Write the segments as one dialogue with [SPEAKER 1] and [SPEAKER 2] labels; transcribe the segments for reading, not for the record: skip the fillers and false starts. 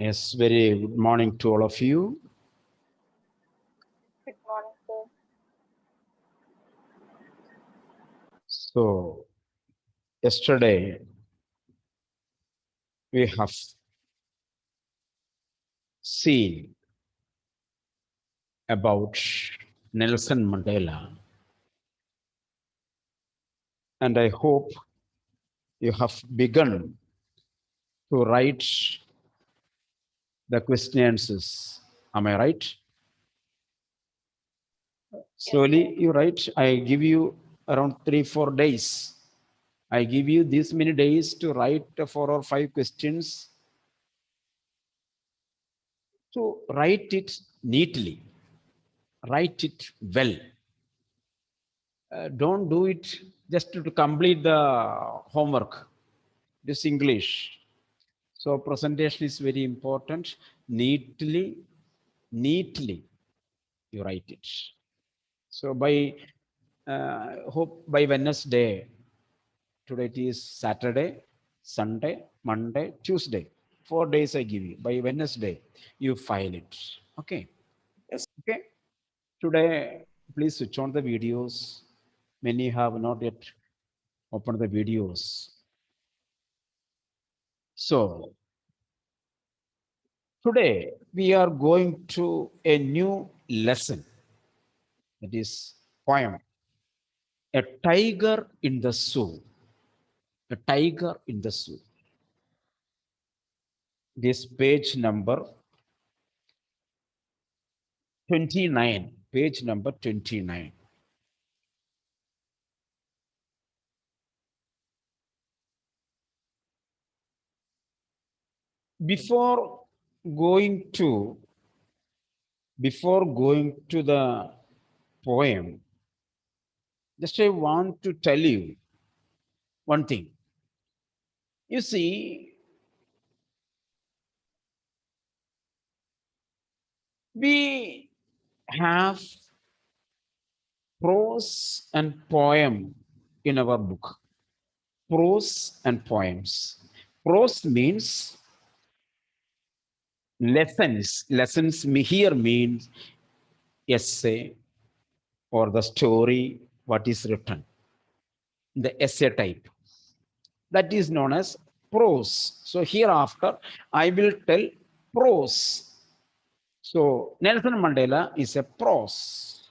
[SPEAKER 1] Yes, very good morning to all of you.
[SPEAKER 2] Good morning, sir.
[SPEAKER 1] So, yesterday we have seen about Nelson Mandela, and I hope you have begun to write the question answers. Am I right?
[SPEAKER 2] Yes, sir.
[SPEAKER 1] Slowly you write. I give you around 3 4 days. I give you this many days to write 4 or 5 questions, to write it neatly, write it well. Don't do it just to complete the homework. This English. So presentation is very important. Neatly you write it. So by hope by Wednesday, today it is Saturday, Sunday, Monday, Tuesday, 4 days I give you. By Wednesday you file it. Okay.
[SPEAKER 2] Yes.
[SPEAKER 1] Okay. Today please switch on the videos. Many have not yet opened the videos. So today we are going to a new lesson, that is poem, A Tiger in the Zoo. A Tiger in the Zoo. This page number 29. Page number 29. Before going to the poem, just I want to tell you one thing. You see, we have prose and poem in our book. Prose and poems. Prose means lessons. Lessons here means essay or the story, what is written, the essay type. That is known as prose. So hereafter, I will tell prose. So Nelson Mandela is a prose.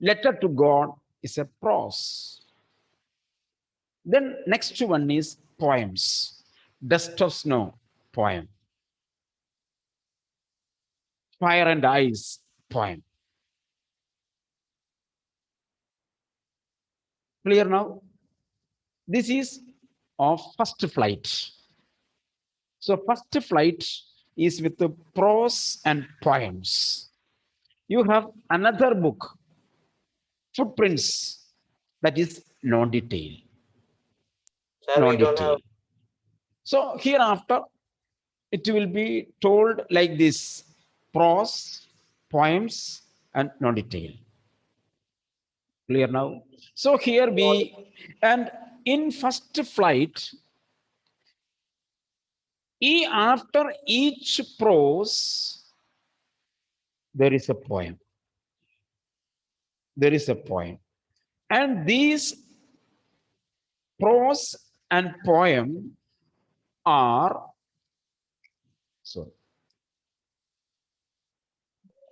[SPEAKER 1] Letter to God is a prose. Then next one is poems. Dust of Snow poem. Fire and Ice poem. Clear now? This is of first flight. So first flight is with the prose and poems. You have another book, Footprints, that is non-detail.
[SPEAKER 2] Sir, we don't have.
[SPEAKER 1] Non-detail. So hereafter, it will be told like this: prose, poems, and non-detail. Clear now? So here we, and in first flight, after each prose, there is a poem. There is a poem. And these prose and poem are, so,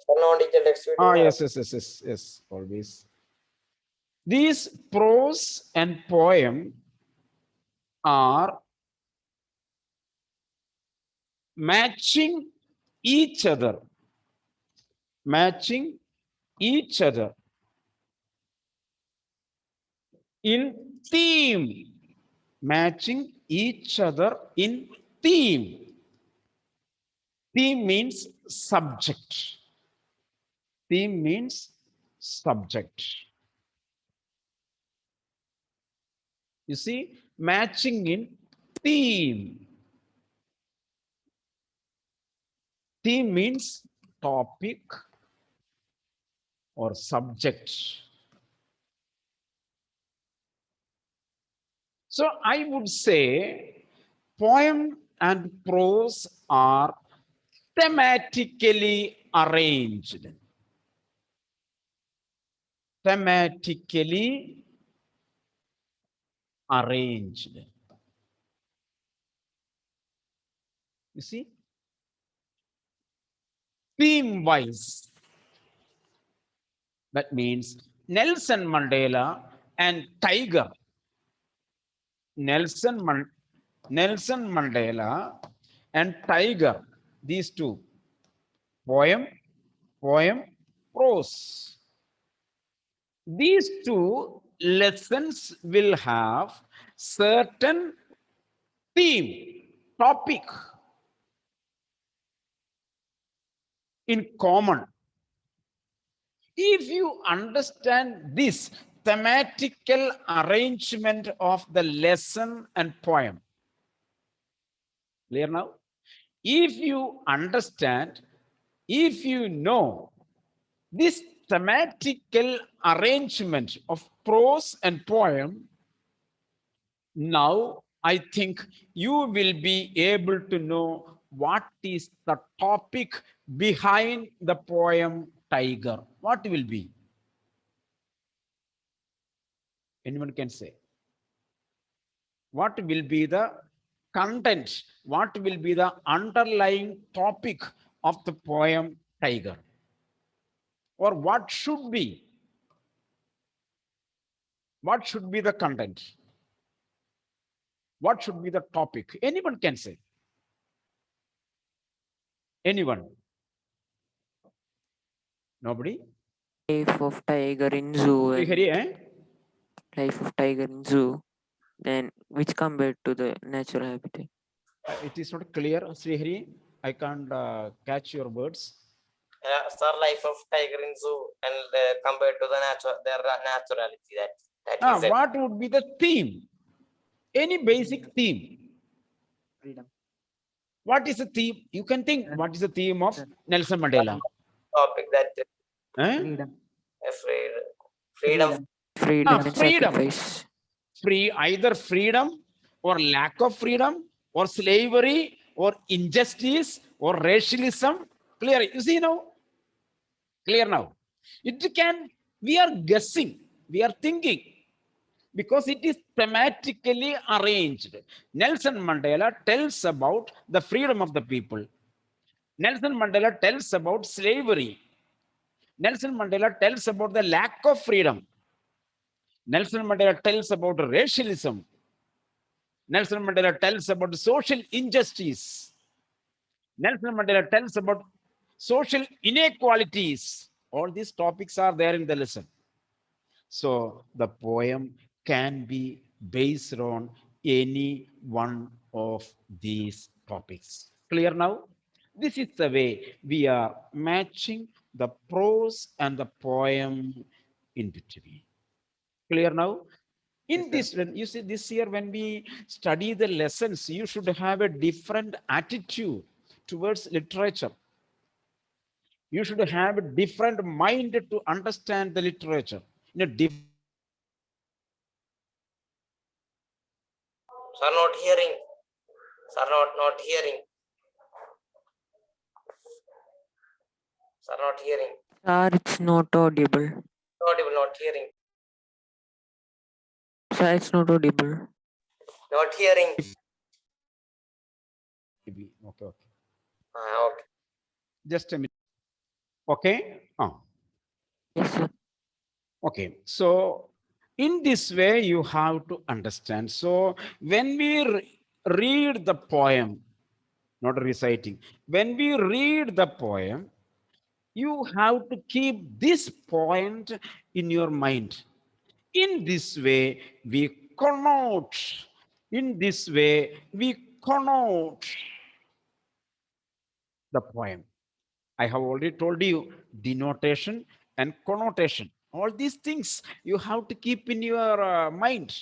[SPEAKER 2] For non-detailed text, we don't have.
[SPEAKER 1] yes, always. These prose and poem are matching each other, matching each other in theme, matching each other in theme. Theme means subject. Theme means subject. You see, matching in theme. Theme means topic or subject. So I would say poem and prose are thematically arranged. Thematically arranged. You see? Theme wise. That means Nelson Mandela and Tiger. Nelson Mandela and Tiger. These two. Poem, prose. These two lessons will have certain theme, topic in common. If you understand this thematical arrangement of the lesson and poem, clear now? If you understand, if you know this thematical arrangement of prose and poem, now I think you will be able to know what is the topic behind the poem Tiger. What will be? Anyone can say. What will be the content? What will be the underlying topic of the poem Tiger? Or what should be? What should be the content? What should be the topic? Anyone can say. Anyone? Nobody?
[SPEAKER 3] Life of tiger in zoo. And
[SPEAKER 1] Srihari, eh?
[SPEAKER 3] life of tiger in zoo. Then which compared to the natural habitat.
[SPEAKER 1] It is not clear, Srihari. I can't catch your words.
[SPEAKER 2] Sir, life of tiger in zoo and compared to the their naturality. That is it.
[SPEAKER 1] What would be the theme? Any basic theme?
[SPEAKER 3] Freedom.
[SPEAKER 1] What is the theme? You can think. What is the theme of Nelson Mandela?
[SPEAKER 2] Topic that
[SPEAKER 1] Eh?
[SPEAKER 3] Freedom.
[SPEAKER 2] Freedom.
[SPEAKER 3] Freedom and
[SPEAKER 1] freedom.
[SPEAKER 3] sacrifice.
[SPEAKER 1] Either freedom or lack of freedom or slavery or injustice or racialism. Clear? You see now? Clear now? We are guessing, we are thinking, because it is thematically arranged. Nelson Mandela tells about the freedom of the people. Nelson Mandela tells about slavery. Nelson Mandela tells about the lack of freedom. Nelson Mandela tells about racialism. Nelson Mandela tells about social injustice. Nelson Mandela tells about social inequalities. All these topics are there in the lesson. So the poem can be based on any one of these topics. Clear now? This is the way we are matching the prose and the poem in between. Clear now? In this, you see, this year when we study the lessons, you should have a different attitude towards literature. You should have a different mind to understand the literature. In a different.
[SPEAKER 2] Sir, not hearing. Sir, not hearing. Sir, not hearing.
[SPEAKER 3] Sir, it's not audible.
[SPEAKER 2] Audible, not hearing.
[SPEAKER 3] Sir, it's not audible.
[SPEAKER 2] Not hearing.
[SPEAKER 1] Okay.
[SPEAKER 2] Okay.
[SPEAKER 1] Just a minute. Okay.
[SPEAKER 3] Yes, sir.
[SPEAKER 1] Okay. So in this way, you have to understand. So when we read the poem, not reciting, when we read the poem, you have to keep this point in your mind. In this way, we connote. In this way, we connote the poem. I have already told you denotation and connotation. All these things you have to keep in your mind.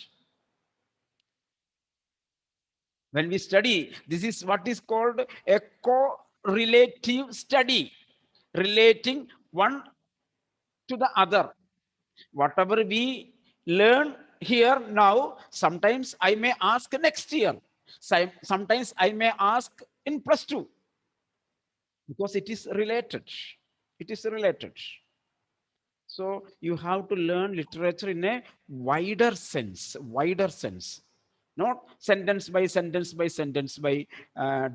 [SPEAKER 1] When we study, this is what is called a correlative study, relating one to the other. Whatever we learn here now, sometimes I may ask next year. Sometimes I may ask in +2 because it is related. It is related. So you have to learn literature in a wider sense, not sentence by sentence by sentence by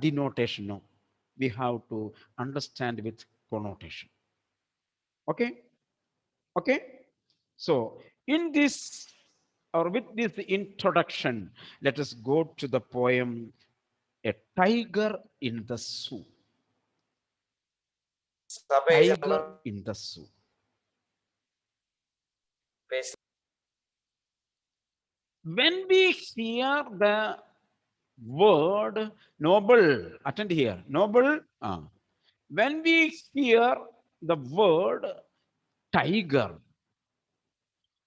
[SPEAKER 1] denotation. No, we have to understand with connotation. Okay, okay. So in this or with this introduction, let us go to the poem "A Tiger in the Zoo."
[SPEAKER 2] Sir, page
[SPEAKER 1] Tiger
[SPEAKER 2] number,
[SPEAKER 1] in the Zoo.
[SPEAKER 2] page.
[SPEAKER 1] When we hear the word noble, attend here, noble. When we hear the word tiger,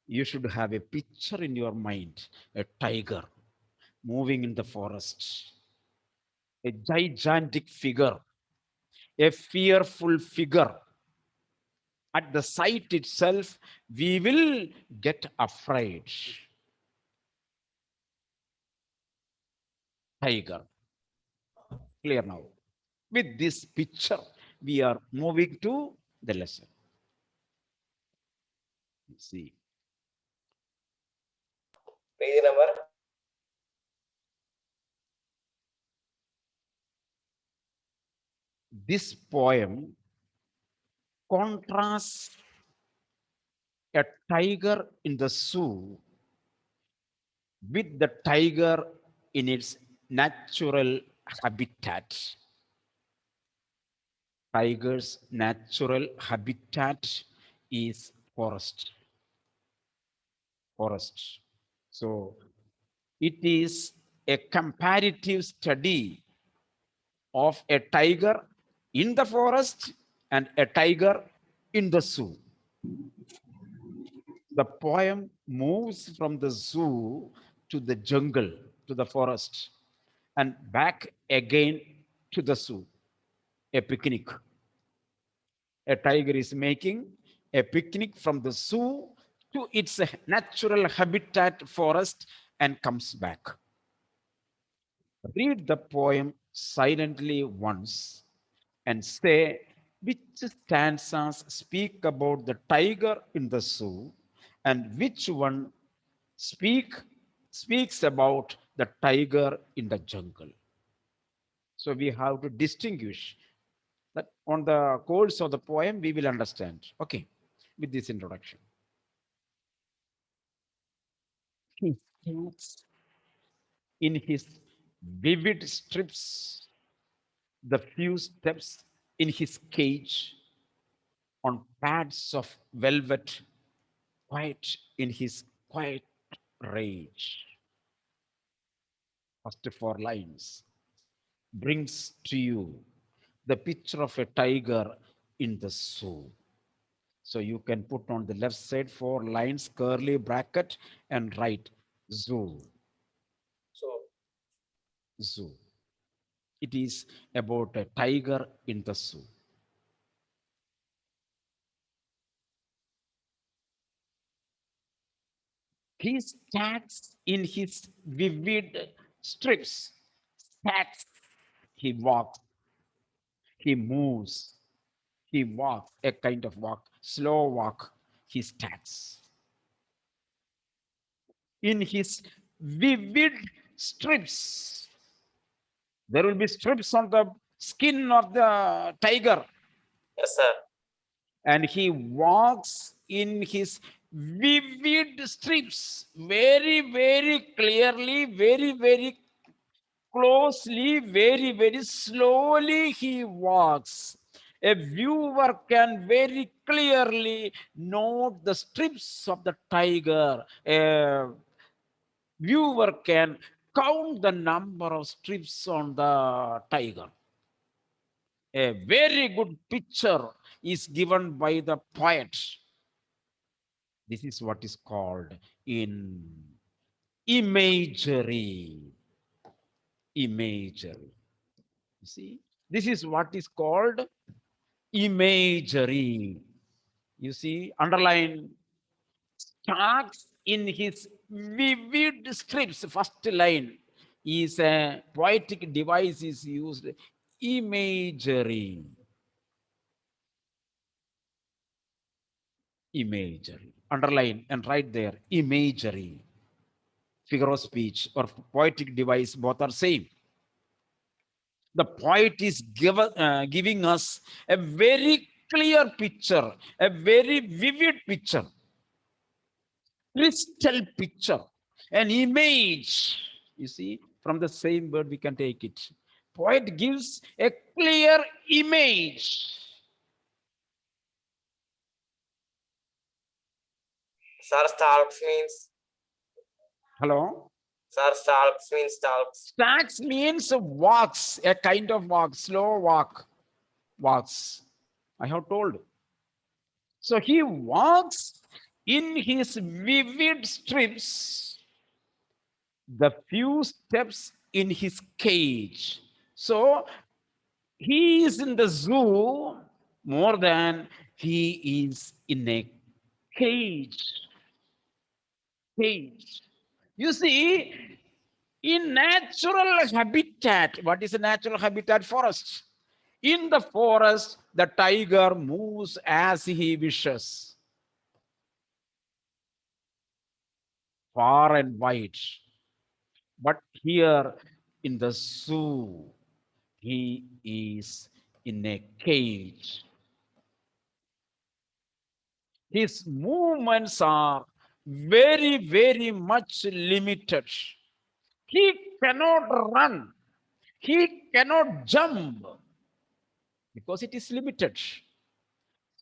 [SPEAKER 1] you should have a picture in your mind, a tiger moving in the forest, a gigantic figure, a fearful figure. At the sight itself, we will get afraid. Tiger. Clear now. With this picture, we are moving to the lesson. See,
[SPEAKER 2] Page number.
[SPEAKER 1] this poem contrasts a tiger in the zoo with the tiger in its natural habitat. Tiger's natural habitat is forest. Forest. So it is a comparative study of a tiger in the forest and a tiger in the zoo. The poem moves from the zoo to the jungle, to the forest, and back again to the zoo, a picnic. A tiger is making a picnic from the zoo to its natural habitat forest and comes back. Read the poem silently once and say which stanzas speak about the tiger in the zoo and which one speaks about the tiger in the jungle. So we have to distinguish that. On the course of the poem we will understand. Okay, with this introduction. He starts in his vivid strips the few steps in his cage on pads of velvet, quiet in his quiet rage. First four lines brings to you the picture of a tiger in the zoo. So you can put on the left side 4 lines, curly bracket, and write zoo,
[SPEAKER 2] So,
[SPEAKER 1] zoo. It is about a tiger in the zoo. He stacks in his vivid strips. Stacks. He walks. He moves. He walks, a kind of walk, slow walk. He stacks. In his vivid strips. There will be strips on the skin of the tiger,
[SPEAKER 2] yes, sir.
[SPEAKER 1] and he walks in his vivid strips very, very clearly, very, very closely, very, very slowly he walks. A viewer can very clearly note the strips of the tiger. A viewer can count the number of strips on the tiger. A very good picture is given by the poet. This is what is called in imagery. Imagery. You see, this is what is called imagery. You see, underline starts in his vivid strips, first line. is a poetic device is used, imagery. Imagery. Underline and write there, imagery. Figure of speech or poetic device, both are same. The poet is giving us a very clear picture, a very vivid picture, crystal picture, an image. You see, from the same word we can take it. Poet gives a clear image.
[SPEAKER 2] Sir, stalks means.
[SPEAKER 1] Hello?
[SPEAKER 2] Sir, stalks means stalks.
[SPEAKER 1] Stacks means walks, a kind of walk, slow walk, walks. I have told. So he walks in his vivid strips, the few steps in his cage. So he is in the zoo more than he is in a cage. Cage. You see, in natural habitat, what is a natural habitat? Forest. In the forest, the tiger moves as he wishes, far and wide. But here in the zoo, he is in a cage. His movements are very, very much limited. He cannot run. He cannot jump because it is limited.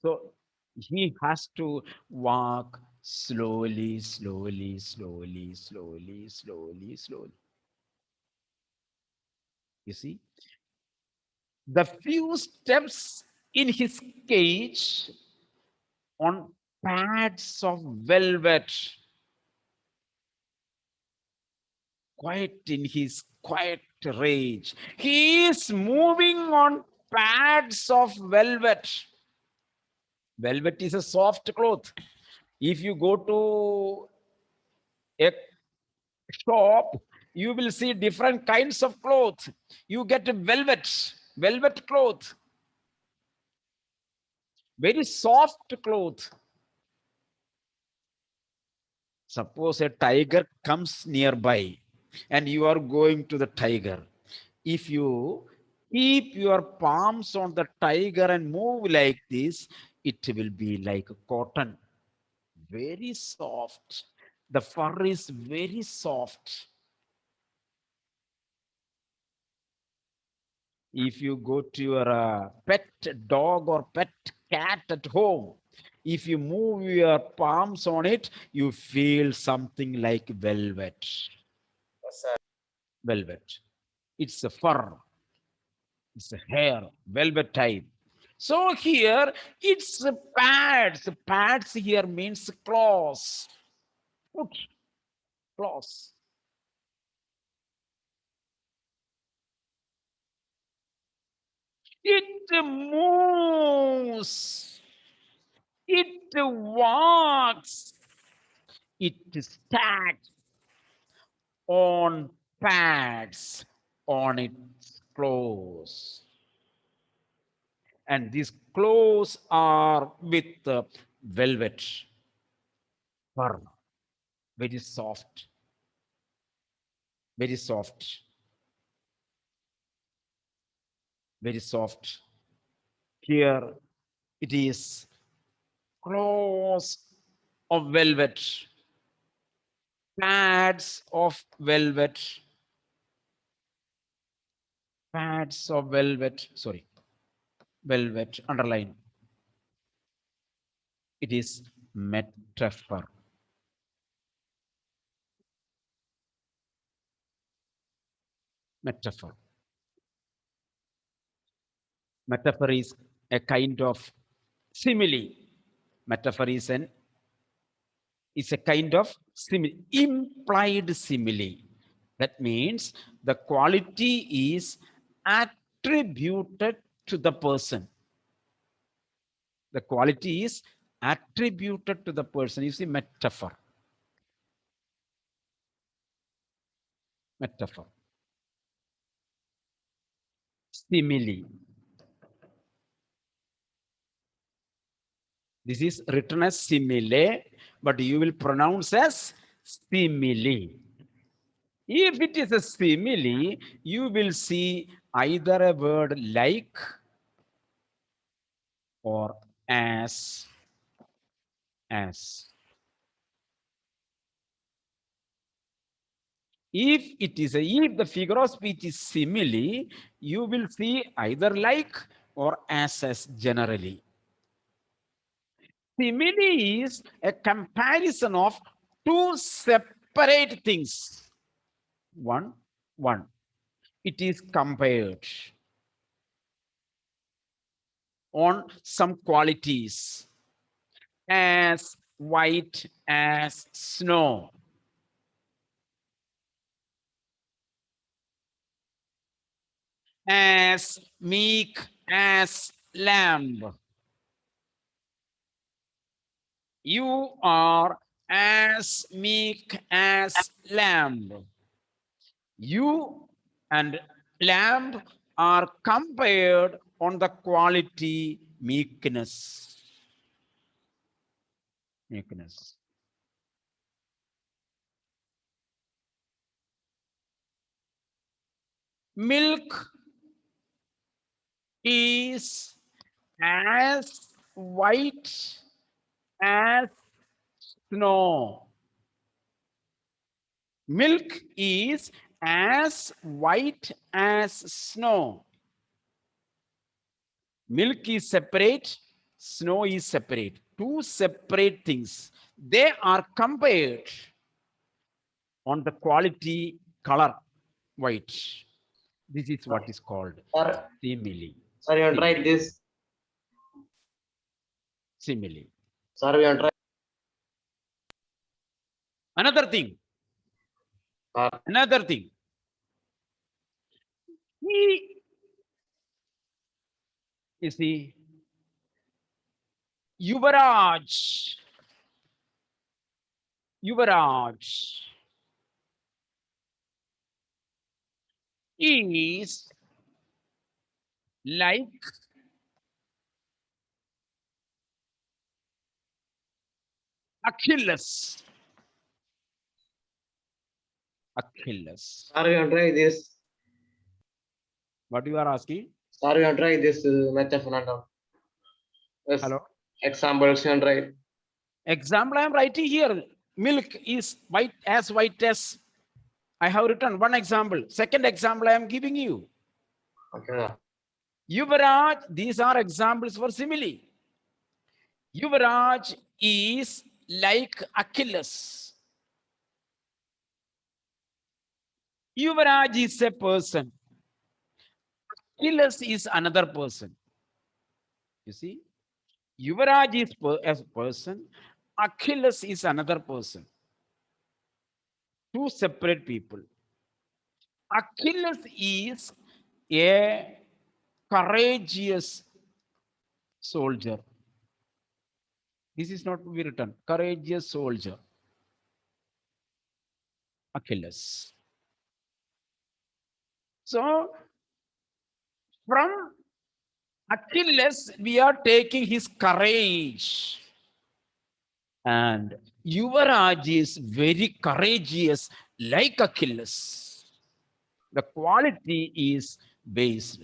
[SPEAKER 1] So he has to walk slowly, slowly, slowly, slowly, slowly, slowly. You see, the few steps in his cage on pads of velvet, quiet in his quiet rage. He is moving on pads of velvet. Velvet is a soft cloth. If you go to a shop, you will see different kinds of cloth. You get a velvet cloth, very soft cloth. Suppose a tiger comes nearby and you are going to the tiger. If you keep your palms on the tiger and move like this, it will be like cotton, very soft. The fur is very soft. If you go to your pet dog or pet cat at home, if you move your palms on it, you feel something like velvet.
[SPEAKER 2] Yes, sir.
[SPEAKER 1] Velvet. It's a fur, it's a hair, velvet type. So here it's pads. Pads here means claws. Foot, claws. It moves. It walks. It stacks on pads on its clothes. And these clothes are with velvet fur, very soft, very soft, very soft. Here it is clothes of velvet, pads of velvet, pads of velvet, sorry, velvet, underline. It is metaphor. Metaphor. Metaphor is a kind of simile. Metaphor is a kind of simile, implied simile. That means the quality is attributed to the person. The quality is attributed to the person. You see, metaphor. Metaphor. simile. This is written as simile, but you will pronounce as simile. If it is a simile, you will see either a word like or as. If the figure of speech is simile, you will see either like or as generally. Simile is a comparison of two separate things. One. It is compared on some qualities, as white as snow, as meek as lamb. You are as meek as lamb. You and lamb are compared on the quality meekness. Milk is as white as snow. Milk is as white as snow. Milk is separate, snow is separate. Two separate things. They are compared on the quality color white. This is what is called
[SPEAKER 2] Sir,
[SPEAKER 1] simile.
[SPEAKER 2] sir, you want to write this?
[SPEAKER 1] Simile.
[SPEAKER 2] Sir, you want to write?
[SPEAKER 1] Another thing. You see, Yuvaraj is like Achilles.
[SPEAKER 2] Sir, you want to try this?
[SPEAKER 1] What you are asking?
[SPEAKER 2] Sir, you want to try this metaphor? Yes.
[SPEAKER 1] Hello.
[SPEAKER 2] Examples, you want to write?
[SPEAKER 1] Example I am writing here. Milk is white as I have written one example. Second example I am giving you.
[SPEAKER 2] Okay.
[SPEAKER 1] Yuvaraj, these are examples for simile. Yuvaraj is like Achilles. Yuvaraj is a person. Achilles is another person. You see, Yuvaraj is a person. Achilles is another person. Two separate people. Achilles is a courageous soldier. This is not to be written. Courageous soldier. Achilles. So, from Achilles, we are taking his courage. And Yuvaraj is very courageous, like Achilles. The quality is based.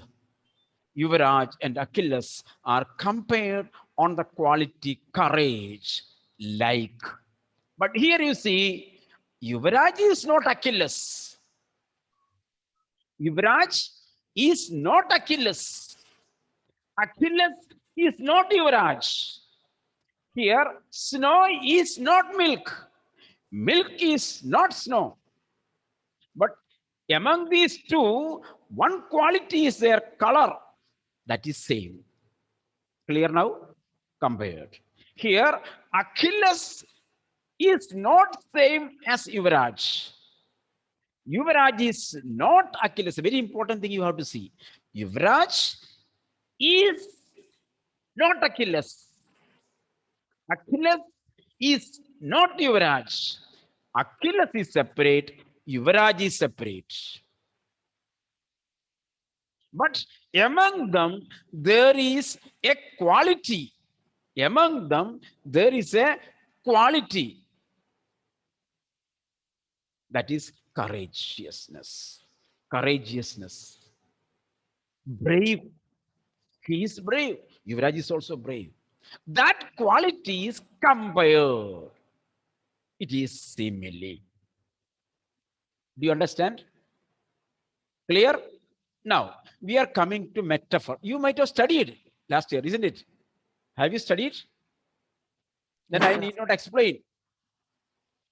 [SPEAKER 1] Yuvaraj and Achilles are compared on the quality courage, like. But here you see, Yuvaraj is not Achilles. Yuvaraj is not Achilles. Achilles is not Yuvaraj. Here, snow is not milk. Milk is not snow. But among these two, one quality is their color. That is same. Clear now? Compared. Here, Achilles is not same as Yuvaraj. Yuvaraj is not Achilles. A very important thing you have to see. Yuvaraj is not Achilles. Achilles is not Yuvaraj. Achilles is separate. Yuvaraj is separate. But Among them, there is a quality. Among them, there is a quality. That is courageousness. Courageousness. Brave. He is brave. Yuvraj is also brave. That quality is compared. It is simile. Do you understand? Clear? Now, we are coming to metaphor. You might have studied last year, isn't it? Have you studied? Then
[SPEAKER 3] Yes,
[SPEAKER 1] I
[SPEAKER 3] sir.
[SPEAKER 1] need not explain.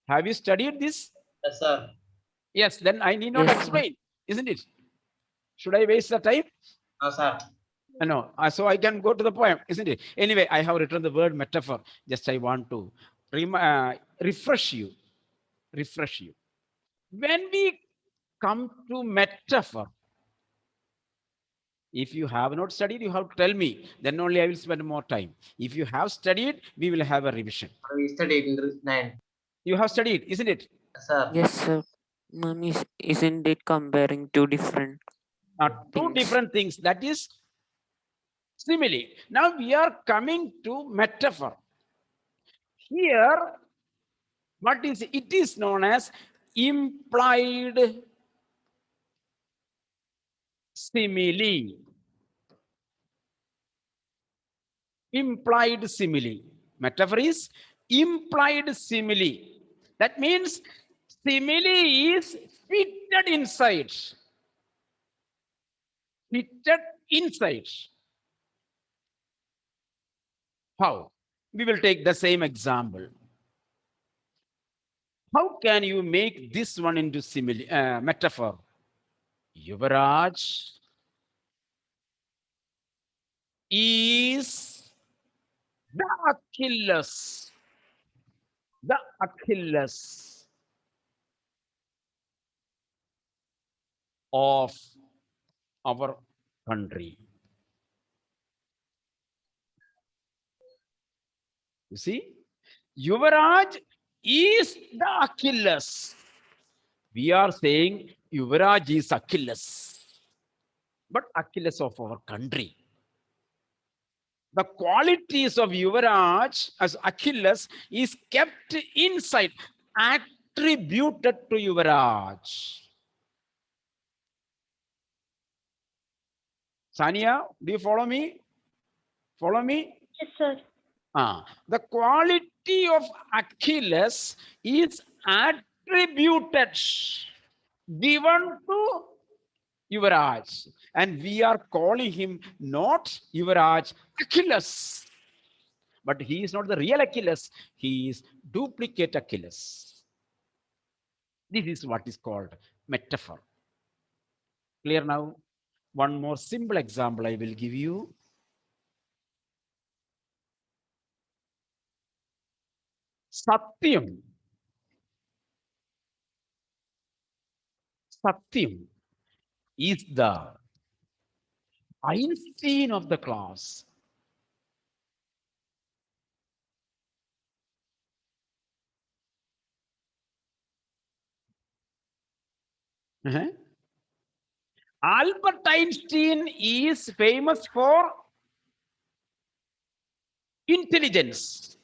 [SPEAKER 1] Have you studied this?
[SPEAKER 2] Yes, sir.
[SPEAKER 1] Yes, then I need not
[SPEAKER 3] Yes, sir.
[SPEAKER 1] explain, isn't it? Should I waste the time?
[SPEAKER 2] No, sir.
[SPEAKER 1] No, so I can go to the poem, isn't it? Anyway, I have written the word metaphor. Just I want to refresh you. Refresh you. When we come to metaphor, if you have not studied, you have to tell me. Then only I will spend more time. If you have studied, we will have a revision.
[SPEAKER 2] We studied in 9.
[SPEAKER 1] You have studied, isn't it?
[SPEAKER 2] Yes, sir.
[SPEAKER 3] Yes, sir. Ma'am, isn't it comparing two different
[SPEAKER 1] Two
[SPEAKER 3] things?
[SPEAKER 1] different things. That is simile. Now we are coming to metaphor. Here, what is it is known as implied simile. Implied simile. Metaphor is implied simile. That means simile is fitted inside. Fitted inside. How? We will take the same example. How can you make this one into simile metaphor? Yuvraj is the Achilles. The Achilles of our country. You see, Yuvraj is the Achilles. We are saying Yuvraj is Achilles, but Achilles of our country. The qualities of Yuvraj as Achilles is kept inside, attributed to Yuvraj. Sania, do you follow me? Follow me?
[SPEAKER 4] Yes, sir.
[SPEAKER 1] The quality of Achilles is attributed, given to Yuvraj. And we are calling him not Yuvraj, Achilles. But he is not the real Achilles. He is duplicate Achilles. This is what is called metaphor. Clear now? One more simple example I will give you. Satyam. Satyam is the Einstein of the class. Albert Einstein is famous for intelligence.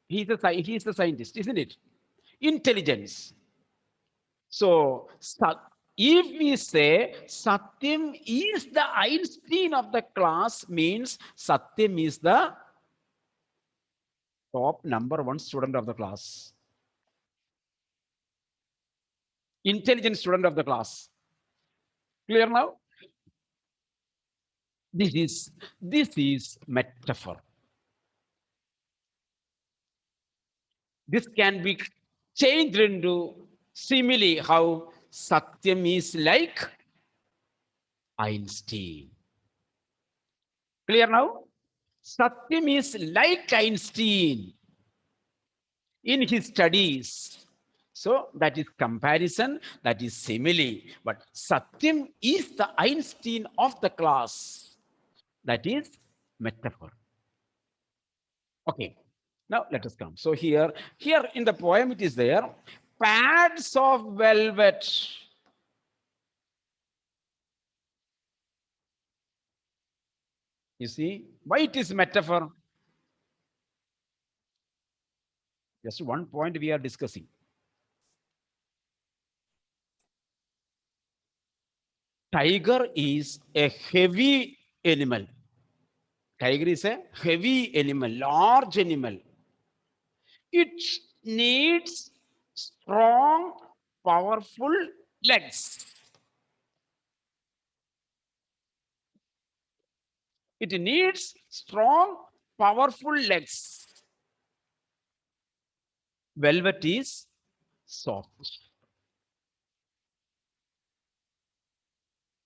[SPEAKER 1] He's a scientist, isn't it? Intelligence. So, if we say Satyam is the Einstein of the class, means Satyam is the top #1 student of the class. Intelligent student of the class. Clear now? This is metaphor. This can be changed into simile, how Satyam is like Einstein. Clear now? Satyam is like Einstein in his studies. So that is comparison, that is simile. But Satyam is the Einstein of the class. That is metaphor. Okay, now let us come. So here in the poem it is there, pads of velvet. You see, why it is metaphor? Just one point we are discussing. Tiger is a heavy animal. Tiger is a heavy animal, large animal. It needs strong, powerful legs. It needs strong, powerful legs. Velvet is soft.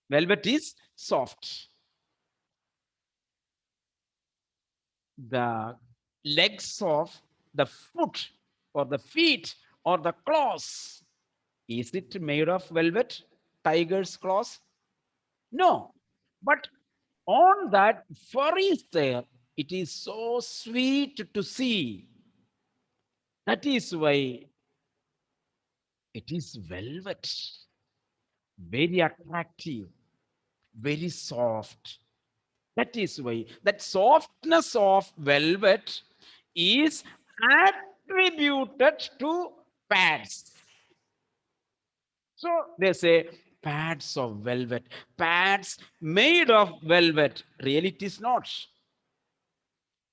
[SPEAKER 1] Velvet is soft. The legs of the foot or the feet or the claws, is it made of velvet? Tiger's claws? No. But on that fur is there. It is so sweet to see. That is why it is velvet. Very attractive, very soft. That is why that softness of velvet is attributed to pads. So they say pads of velvet, pads made of velvet. Really, it is not.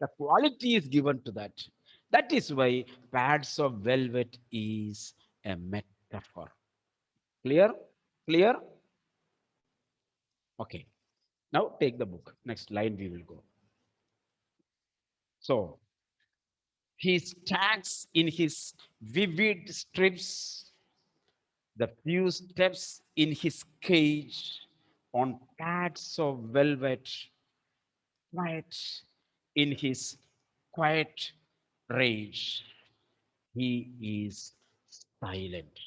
[SPEAKER 1] The quality is given to that. That is why pads of velvet is a metaphor. Clear? Clear? Okay. Now take the book. Next line we will go. So he stacks in his vivid strips the few steps in his cage on pads of velvet, quiet in his quiet rage. He is silent.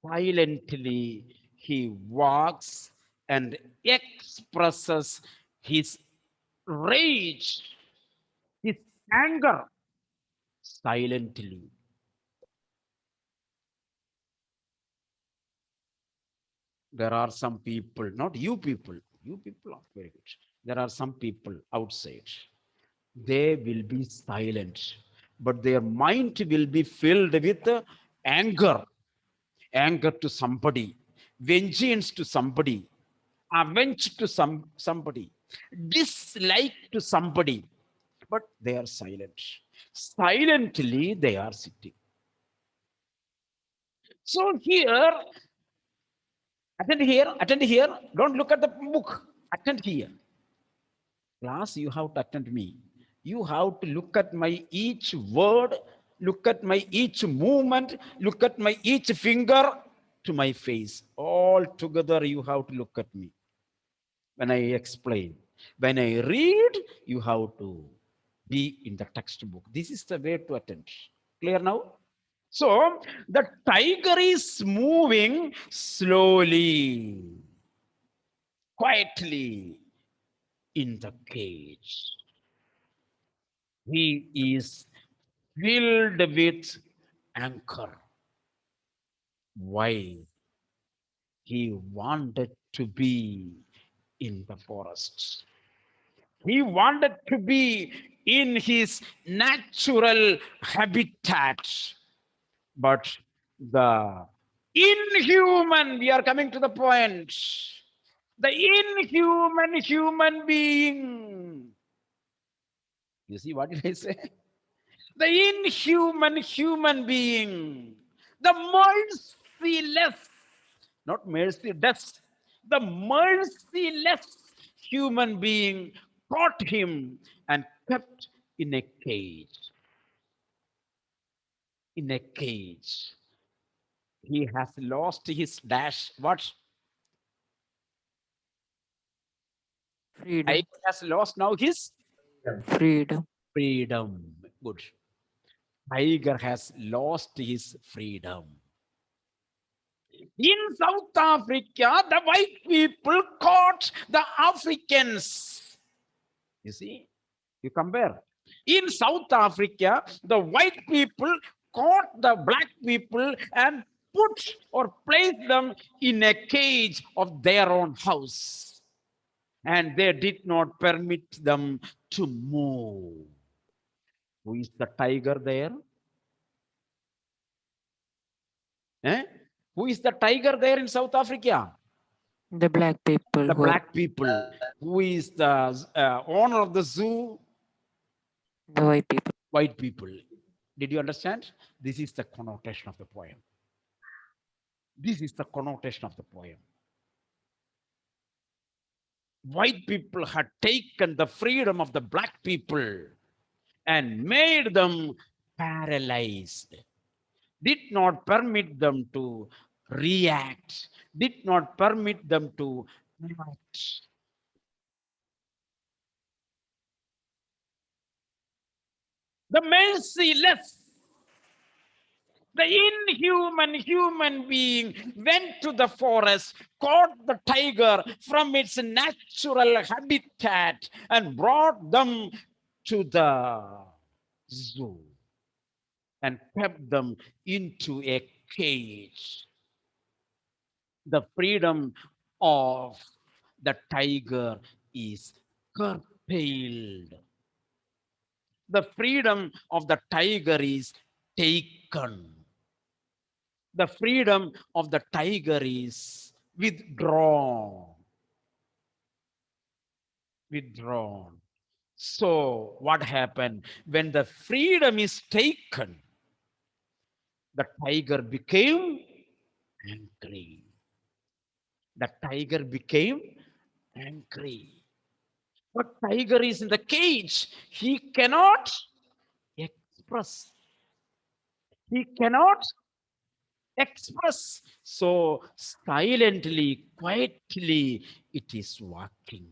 [SPEAKER 1] Silently, he walks and expresses his rage, his anger silently. There are some people, not you people are very good. There are some people outside. They will be silent, but their mind will be filled with anger, anger to somebody, vengeance to somebody, avenge to somebody, dislike to somebody, but they are silent. Silently, they are sitting. So here, attend here, attend here. Don't look at the book. Attend here. Class, you have to attend me. You have to look at my each word, look at my each movement, look at my each finger to my face. All together, you have to look at me when I explain. When I read, you have to be in the textbook. This is the way to attend. Clear now? So the tiger is moving slowly, quietly in the cage. He is filled with anger. Why? He wanted to be in the forest. He wanted to be in his natural habitat. But the inhuman, we are coming to the point, the inhuman human being. You see what did I say? The inhuman human being, the merciless, not merciless, the merciless human being caught him and kept in a cage. In a cage. He has lost his dash. What?
[SPEAKER 3] Freedom.
[SPEAKER 1] I has lost now his
[SPEAKER 3] Freedom.
[SPEAKER 1] freedom. Good. Tiger has lost his freedom. In South Africa, the white people caught the Africans. You see, you compare. In South Africa, the white people caught the black people and put or placed them in a cage of their own house. and they did not permit them to move. Who is the tiger there? Eh? Who is the tiger there in South Africa?
[SPEAKER 3] The black people
[SPEAKER 1] The
[SPEAKER 3] who are
[SPEAKER 1] black people. Who is the owner of the zoo?
[SPEAKER 3] the white people.
[SPEAKER 1] White people. Did you understand? This is the connotation of the poem. This is the connotation of the poem. White people had taken the freedom of the black people and made them paralyzed, did not permit them to react, did not permit them to act. The merciless, the inhuman human being went to the forest, caught the tiger from its natural habitat, and brought them to the zoo and kept them into a cage. The freedom of the tiger is curtailed. The freedom of the tiger is taken. The freedom of the tiger is withdrawn. Withdrawn. So, what happened? When the freedom is taken, the tiger became angry. The tiger became angry. But tiger is in the cage. He cannot express. He cannot express. So silently, quietly, it is walking.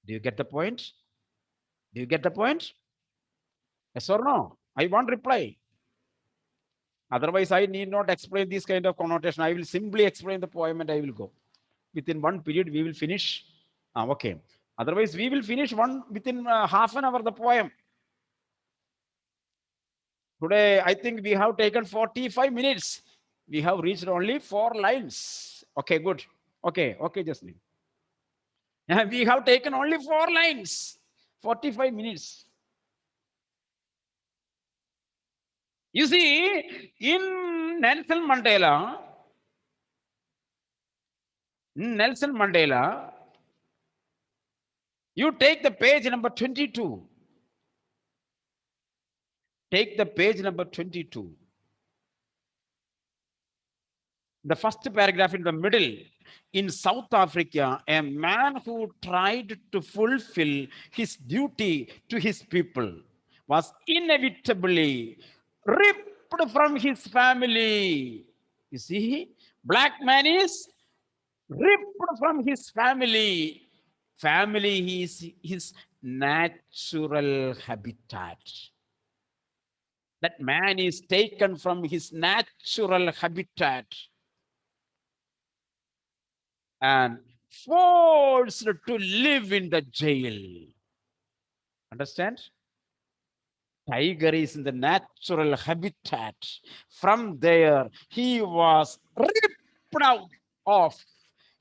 [SPEAKER 1] Do you get the point? Do you get the point? Yes or no? I want reply. Otherwise, I need not explain this kind of connotation. I will simply explain the poem and I will go. Within one period, we will finish. Okay. Otherwise, we will finish within half an hour the poem. Today, I think we have taken 45 minutes. We have reached only 4 lines. Okay, good. Okay, Jasmine. We have taken only 4 lines. 45 minutes. You see, in Nelson Mandela, you take the page number 22. Take the page number 22. The first paragraph in the middle. In South Africa, a man who tried to fulfill his duty to his people was inevitably ripped from his family. You see, black man is ripped from his family. Family is his natural habitat. That man is taken from his natural habitat and forced to live in the jail. Understand? Tiger is in the natural habitat. From there, he was ripped out of.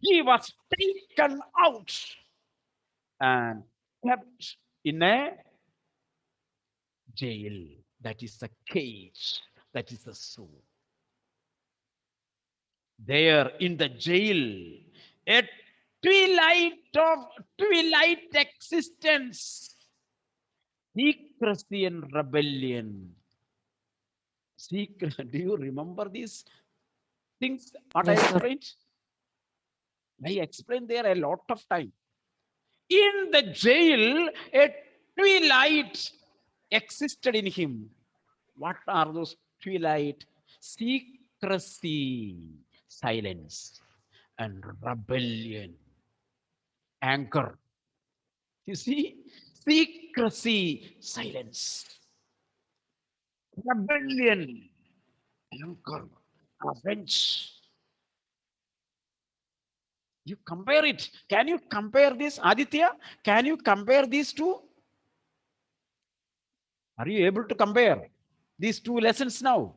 [SPEAKER 1] He was taken out and kept in a jail. That is the cage. That is the zoo. There in the jail, a twilight existence, secrecy and rebellion. Secret. Do you remember these things? What I
[SPEAKER 3] Yes, sir.
[SPEAKER 1] explained? I explained there a lot of time. In the jail, a twilight existed in him. What are those twilight? Secrecy, silence, and rebellion, anger. You see, secrecy, silence, rebellion, anger, revenge. You compare it. Can you compare this, Aditya? Can you compare these two? Are you able to compare these two lessons now?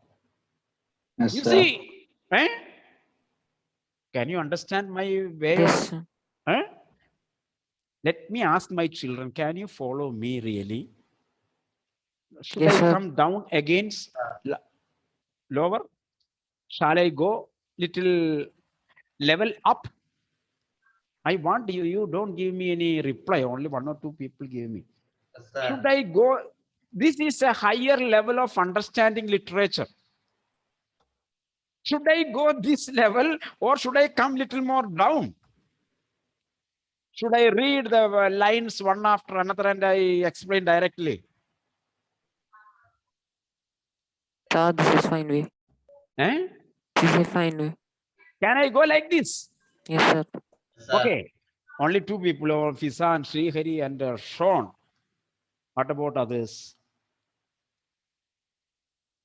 [SPEAKER 4] Yes,
[SPEAKER 1] You
[SPEAKER 4] sir.
[SPEAKER 1] see, eh? Can you understand my way
[SPEAKER 3] Yes,
[SPEAKER 1] of?
[SPEAKER 3] sir.
[SPEAKER 1] Eh? Let me ask my children, can you follow me really? Should
[SPEAKER 3] Yes,
[SPEAKER 1] I
[SPEAKER 3] sir.
[SPEAKER 1] come down against lower? Shall I go little level up? I want you, you don't give me any reply. Only one or two people give me. Should I go? This is a higher level of understanding literature. Should I go this level or should I come little more down? Should I read the lines one after another and I explain directly?
[SPEAKER 3] Sir, this is fine way.
[SPEAKER 1] Eh?
[SPEAKER 3] This is a fine way.
[SPEAKER 1] Can I go like this?
[SPEAKER 3] Yes, sir.
[SPEAKER 1] Okay. Only two people, Fisan, Srihari, and Sean. What about others?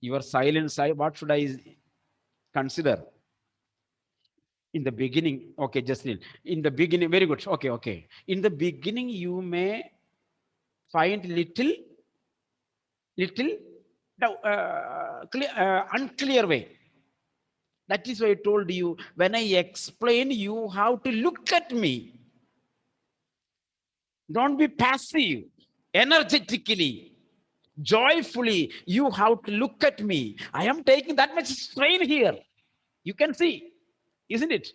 [SPEAKER 1] Your silence, what should I consider? In the beginning, okay, Justin. In the beginning, very good. Okay, okay. In the beginning, you may find little unclear way. That is why I told you, when I explain, you have to look at me. Don't be passive, energetically, joyfully. You have to look at me. I am taking that much strain here. You can see, isn't it?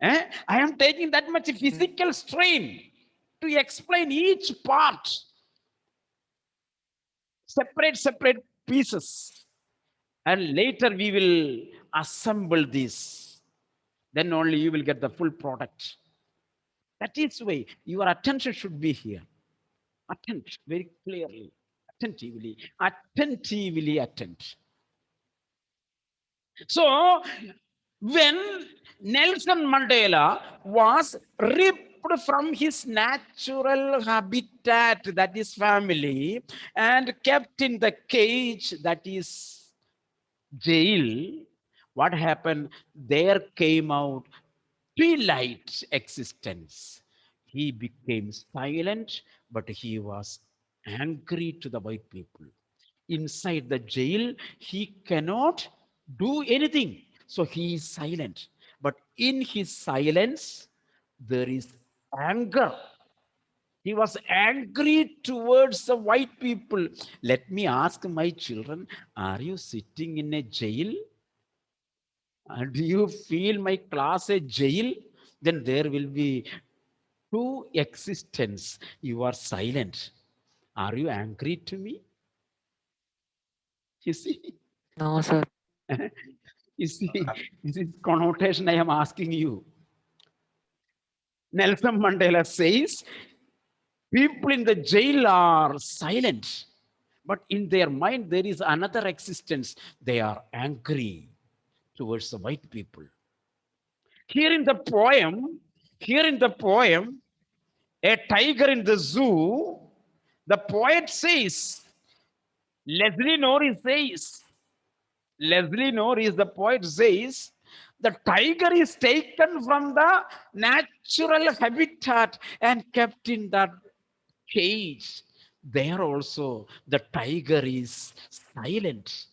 [SPEAKER 1] I am taking that much physical strain to explain each part, separate pieces. And later we will assemble this. Then only you will get the full product. That is why your attention should be here. Attend very clearly, attentively attend. So when Nelson Mandela was ripped from his natural habitat, that is family, and kept in the cage, that is jail, what happened? There came out twilight existence. He became silent, but he was angry to the white people. Inside the jail, he cannot do anything. So he is silent. But in his silence, there is anger. He was angry towards the white people. Let me ask my children, are you sitting in a jail? Do you feel my class a jail? Then there will be two existence. You are silent. Are you angry to me? You see?
[SPEAKER 3] No, sir.
[SPEAKER 1] You see, this is connotation I am asking you. Nelson Mandela says, people in the jail are silent, but in their mind there is another existence. They are angry towards the white people. Here in the poem, A Tiger in the Zoo, the poet says, Leslie Norris says, Leslie Norris, the poet says, the tiger is taken from the natural habitat and kept in that cage. There also, the tiger is silent,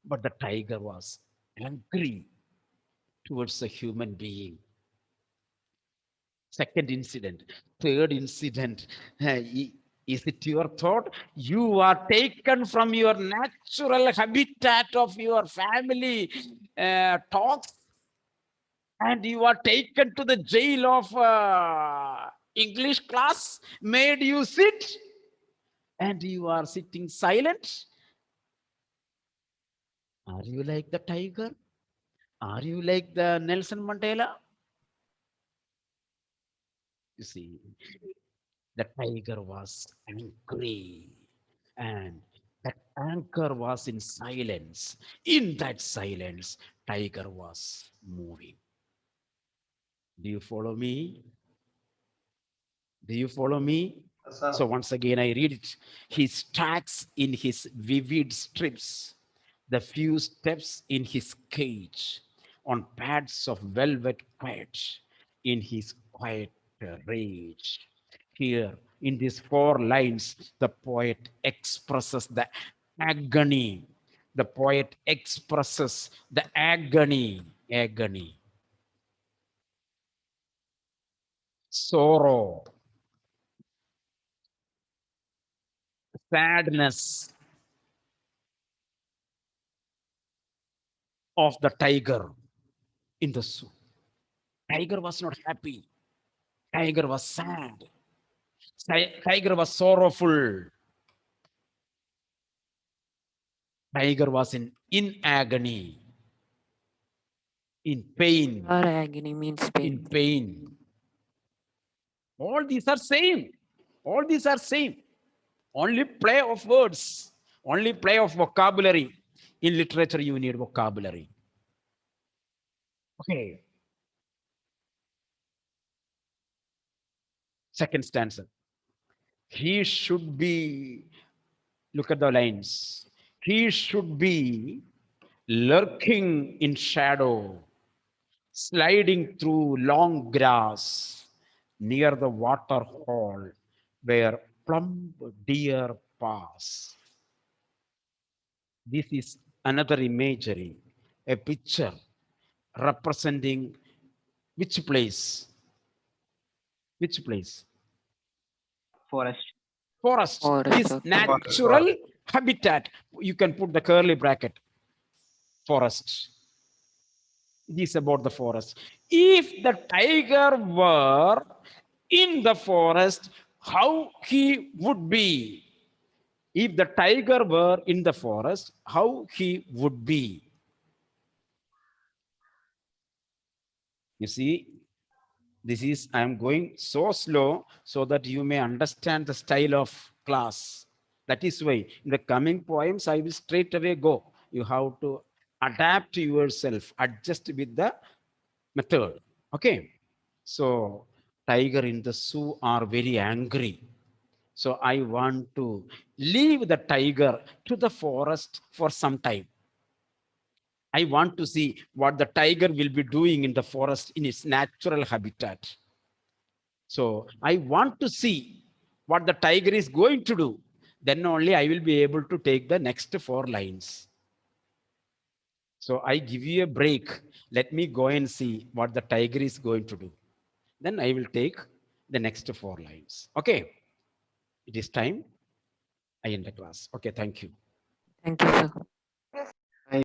[SPEAKER 1] but the tiger was angry towards a human being. Second incident. Third incident. Is it your thought? You are taken from your natural habitat of your family talks, and you are taken to the jail of English class, made you sit, and you are sitting silent. Are you like the tiger? Are you like the Nelson Mandela? You see, the tiger was angry, and that anchor was in silence. In that silence, tiger was moving. Do you follow me? Do you follow me? So once again, I read it. He tracks in his vivid strips, the few steps in his cage, on pads of velvet quiet, in his quiet rage. Here, in these four lines, the poet expresses the agony. The poet expresses the agony, sorrow, sadness of the tiger in the zoo. Tiger was not happy. Tiger was sad. Tiger was sorrowful. Tiger was in agony, in pain,
[SPEAKER 3] Or agony means
[SPEAKER 1] in
[SPEAKER 3] pain.
[SPEAKER 1] pain. All these are same. All these are same. Only play of words, only play of vocabulary. In literature, you need vocabulary. Okay. Second stanza. He should be, look at the lines. He should be lurking in shadow, sliding through long grass near the water hole where plump deer pass. This is another imagery, a picture representing which place? Which place?
[SPEAKER 4] Forest.
[SPEAKER 1] Forest,
[SPEAKER 3] Forest,
[SPEAKER 1] his
[SPEAKER 3] okay.
[SPEAKER 1] natural habitat. You can put the curly bracket. Forest. This is about the forest. If the tiger were in the forest, how he would be? If the tiger were in the forest, how he would be? You see, this is, I am going so slow so that you may understand the style of class. That is why in the coming poems, I will straight away go. You have to adapt yourself, adjust with the method. Okay. So tiger in the zoo are very angry. So I want to leave the tiger to the forest for some time. I want to see what the tiger will be doing in the forest in its natural habitat. So I want to see what the tiger is going to do. Then only I will be able to take the next 4 lines. So I give you a break. Let me go and see what the tiger is going to do. Then I will take the next 4 lines. Okay. It is time. I end the class. Okay. Thank you.
[SPEAKER 3] Thank you, sir.